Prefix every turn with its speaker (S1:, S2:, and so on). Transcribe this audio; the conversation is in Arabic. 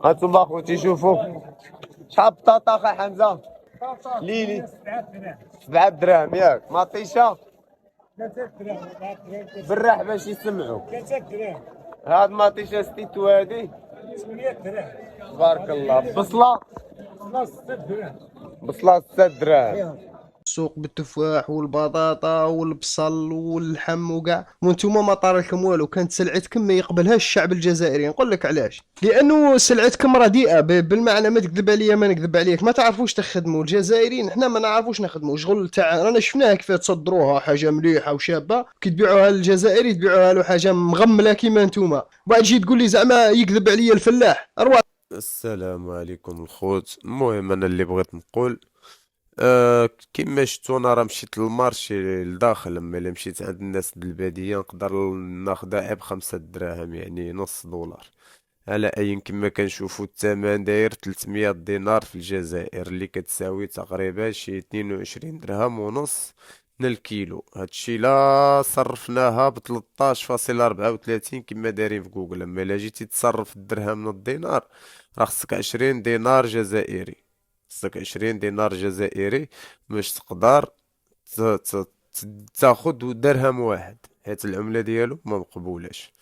S1: هانتوما اخوتي شوفوا شحال بطاطا اخا حمزه ليلي 7 دراهم ياك مطيشه
S2: 3 دراهم 4 دراهم
S1: بالراح باش يسمعوا
S2: 3 دراهم
S1: هاد مطيشه ستيتو هادي
S2: 800 دراهم
S1: تبارك الله بصله
S2: خلاص 6 دراهم
S1: بصله 6 دراهم
S3: السوق بالتفاح والبطاطا والبصل واللحم وكاع وانتوما ما طارلكم والو. كانت سلعتكم ما يقبلهاش الشعب الجزائري. نقول لك علاش، لانه سلعتكم رديئه بالمعنى. ما تكذب عليا ما نكذب عليك، ما تعرفوش تخدموا الجزائريين. حنا ما نعرفوش نخدموا شغل تاع رانا شفناها كيف تصدروها حاجه مليحه وشابه، كي تبيعوها للجزائري تبيعوها له حاجه مغمله كيما نتوما. بعد تجي تقول لي زعما يكذب عليا الفلاح. اروح.
S1: السلام عليكم الخوت. المهم انا اللي بغيت نقول كيما شفتو انا راه مشيت للمارشي لداخل. اما الا مشيت عند الناس د البادية نقدر ناخدها ب5 دراهم يعني نص دولار على اي. كما كنشوفو الثمن داير 300 دينار في الجزائر اللي كتساوي تقريبا شي 22 درهم ونص من الكيلو. هادشي لا صرفناها ب 13.34 كما دايرين في جوجل. اما الا جيتي تصرف الدرهم من الدينار راه خصك 20 دينار جزائري. خصك 20 دينار جزائري باش تقدر تاخد درهم واحد، حيت العملة ديالو ما مقبولش.